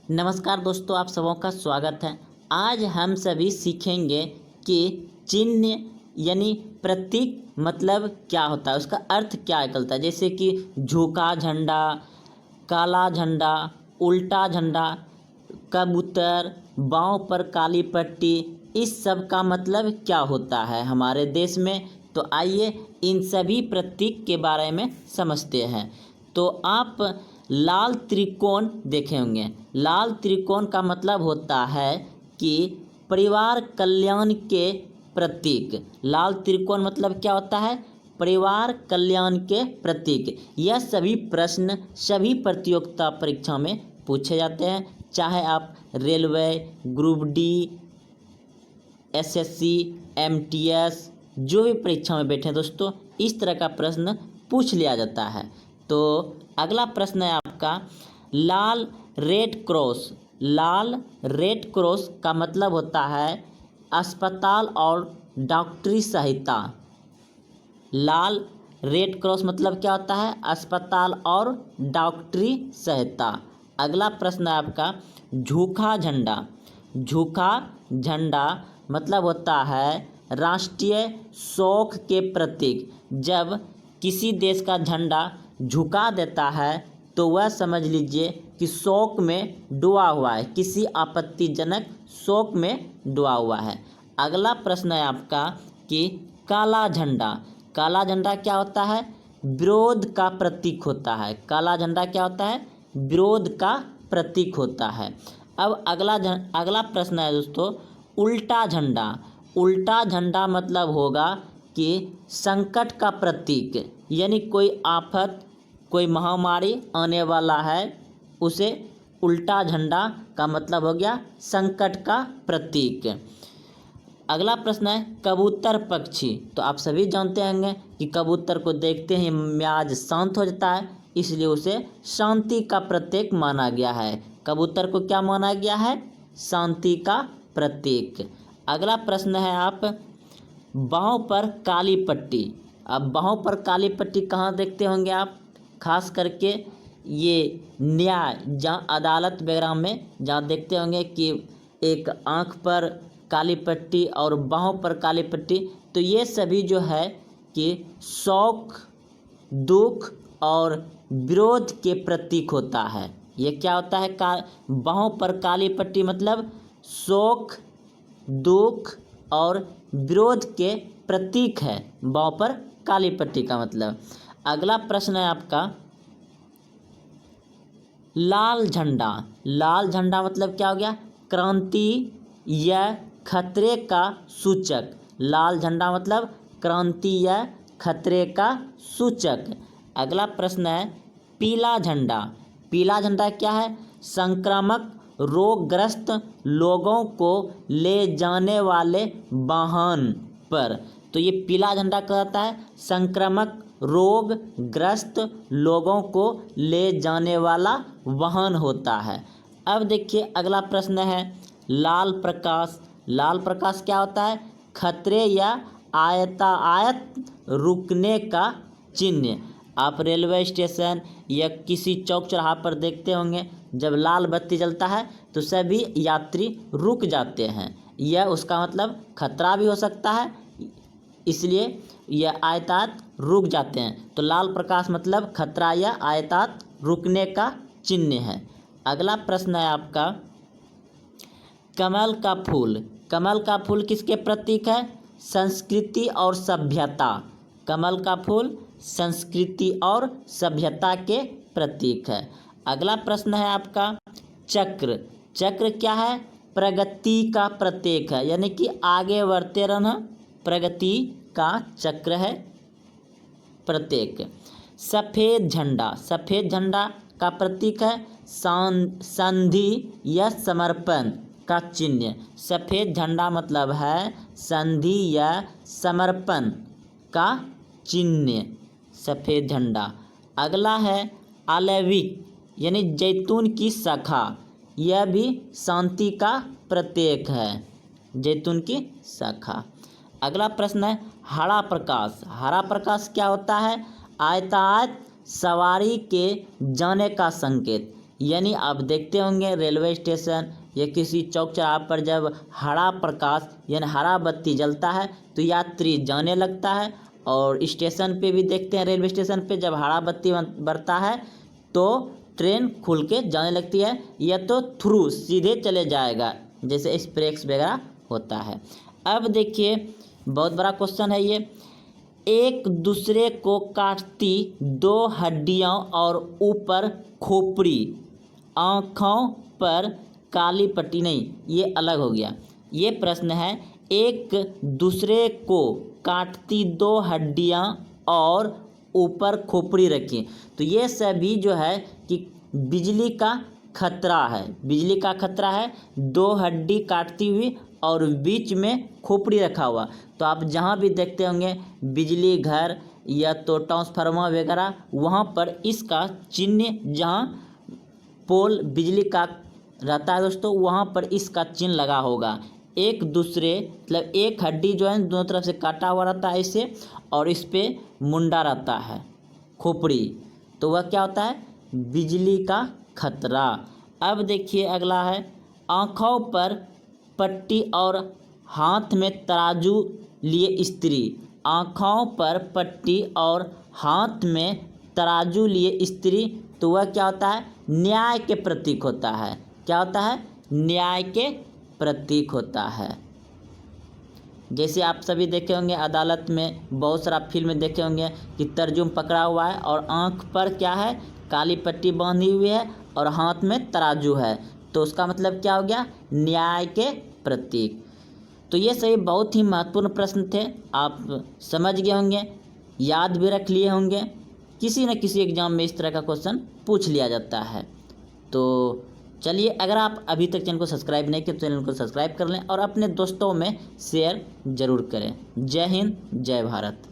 नमस्कार दोस्तों, आप सबों का स्वागत है। आज हम सभी सीखेंगे कि चिन्ह यानी प्रतीक मतलब क्या होता है, उसका अर्थ क्या निकलता है। जैसे कि झुका झंडा, काला झंडा, उल्टा झंडा, कबूतर, बाँव पर काली पट्टी, इस सब का मतलब क्या होता है हमारे देश में। तो आइए इन सभी प्रतीक के बारे में समझते हैं। तो आप लाल त्रिकोण देखे होंगे। लाल त्रिकोण का मतलब होता है कि परिवार कल्याण के प्रतीक। लाल त्रिकोण मतलब क्या होता है? परिवार कल्याण के प्रतीक। यह सभी प्रश्न सभी प्रतियोगिता परीक्षा में पूछे जाते हैं, चाहे आप railway, group D, SSC, MTS जो भी परीक्षा में बैठे दोस्तों, इस तरह का प्रश्न पूछ लिया जाता है। तो अगला प्रश्न है आपका लाल रेड क्रॉस। लाल रेड क्रॉस का मतलब होता है अस्पताल और डॉक्टरी सहायता। लाल रेड क्रॉस मतलब क्या होता है? अस्पताल और डॉक्टरी सहायता। अगला प्रश्न है आपका झूखा झंडा। झूखा झंडा मतलब होता है राष्ट्रीय शौक के प्रतीक। जब किसी देश का झंडा झुका देता है तो वह समझ लीजिए कि शौक में डूबा हुआ है, किसी आपत्तिजनक शौक में डूबा हुआ है। अगला प्रश्न है आपका कि काला झंडा। काला झंडा क्या होता है? विरोध का प्रतीक होता है। काला झंडा क्या होता है? विरोध का प्रतीक होता है। अब अगला प्रश्न है दोस्तों उल्टा झंडा। उल्टा झंडा मतलब होगा कि संकट का प्रतीक, यानी कोई आफत, कोई महामारी आने वाला है, उसे उल्टा झंडा का मतलब हो गया संकट का प्रतीक। अगला प्रश्न है कबूतर पक्षी। तो आप सभी जानते होंगे कि कबूतर को देखते ही मिजाज शांत हो जाता है, इसलिए उसे शांति का प्रतीक माना गया है। कबूतर को क्या माना गया है? शांति का प्रतीक। अगला प्रश्न है आप बाहों पर काली पट्टी। अब बाहों पर काली पट्टी कहाँ देखते होंगे आप? खास करके ये न्याय जहाँ अदालत वगैरह में जहाँ देखते होंगे कि एक आँख पर काली पट्टी और बाहों पर काली पट्टी। तो ये सभी जो है कि शौक, दुख और विरोध के प्रतीक होता है। ये क्या होता है? बाहों पर काली पट्टी मतलब शौक, दुख और विरोध के प्रतीक है बाहों पर काली पट्टी का मतलब। अगला प्रश्न है आपका लाल झंडा। लाल झंडा मतलब क्या हो गया? क्रांति या खतरे का सूचक। लाल झंडा मतलब क्रांति या खतरे का सूचक। अगला प्रश्न है पीला झंडा। पीला झंडा क्या है? संक्रामक रोगग्रस्त लोगों को ले जाने वाले वाहन पर। तो ये पीला झंडा कहता है संक्रामक रोगग्रस्त लोगों को ले जाने वाला वाहन होता है। अब देखिए अगला प्रश्न है लाल प्रकाश। लाल प्रकाश क्या होता है? खतरे या आयत रुकने का चिन्ह। आप रेलवे स्टेशन या किसी चौक चौराहा पर देखते होंगे, जब लाल बत्ती जलता है तो सभी यात्री रुक जाते हैं। यह उसका मतलब खतरा भी हो सकता है, इसलिए यह आयतात रुक जाते हैं। तो लाल प्रकाश मतलब खतरा या आयतात रुकने का चिन्ह है। अगला प्रश्न है आपका कमल का फूल। कमल का फूल किसके प्रतीक है? संस्कृति और सभ्यता। कमल का फूल संस्कृति और सभ्यता के प्रतीक है। अगला प्रश्न है आपका चक्र। चक्र क्या है? प्रगति का प्रतीक है, यानी कि आगे बढ़ते रहना, प्रगति का चक्र है प्रतीक। सफ़ेद झंडा। सफ़ेद झंडा का प्रतीक है संधि या समर्पण का चिन्ह। सफ़ेद झंडा मतलब है संधि या समर्पण का चिन्ह, सफ़ेद झंडा। अगला है ऑलिविक यानी जैतून की शाखा। यह भी शांति का प्रतीक है, जैतून की शाखा। अगला प्रश्न है हरा प्रकाश। हरा प्रकाश क्या होता है? आयतायत सवारी के जाने का संकेत। यानी आप देखते होंगे रेलवे स्टेशन या किसी चौक चौराहे पर जब हरा प्रकाश यानी हरा बत्ती जलता है तो यात्री जाने लगता है। और स्टेशन पे भी देखते हैं, रेलवे स्टेशन पे जब हरा बत्ती बरता है तो ट्रेन खुल के जाने लगती है, या तो थ्रू सीधे चले जाएगा जैसे एक्सप्रेस वगैरह होता है। अब देखिए बहुत बड़ा क्वेश्चन है ये, एक दूसरे को काटती दो हड्डियां और ऊपर खोपड़ी, आँखों पर काली पट्टी, नहीं ये अलग हो गया। ये प्रश्न है, एक दूसरे को काटती दो हड्डियां और ऊपर खोपड़ी रखी, तो ये सभी जो है कि बिजली का खतरा है, बिजली का खतरा है। दो हड्डी काटती हुई और बीच में खोपड़ी रखा हुआ, तो आप जहाँ भी देखते होंगे बिजली घर या तो ट्रांसफार्मर वगैरह, वहाँ पर इसका चिन्ह, जहाँ पोल बिजली का रहता है दोस्तों, वहाँ पर इसका चिन्ह लगा होगा। एक दूसरे मतलब एक हड्डी जो है दोनों तरफ से काटा हुआ रहता है इसे, और इस पे मुंडा रहता है खोपड़ी, तो वह क्या होता है, बिजली का खतरा। अब देखिए अगला है, आँखों पर पट्टी और हाथ में तराजू लिए स्त्री, आँखों पर पट्टी और हाथ में तराजू लिए स्त्री, तो वह क्या होता है, न्याय के प्रतीक होता है। क्या होता है, न्याय के प्रतीक होता है। जैसे आप सभी देखे होंगे अदालत में बहुत सारा फिल्म में देखे होंगे कि तर्जुम पकड़ा हुआ है और आँख पर क्या है, काली पट्टी बांधी हुई है और हाथ में तराजू है, तो उसका मतलब क्या हो गया, न्याय के प्रतीक। तो ये सही बहुत ही महत्वपूर्ण प्रश्न थे, आप समझ गए होंगे, याद भी रख लिए होंगे, किसी न किसी एग्जाम में इस तरह का क्वेश्चन पूछ लिया जाता है। तो चलिए, अगर आप अभी तक चैनल को सब्सक्राइब नहीं किए तो चैनल को सब्सक्राइब कर लें और अपने दोस्तों में शेयर ज़रूर करें। जय हिंद, जय भारत।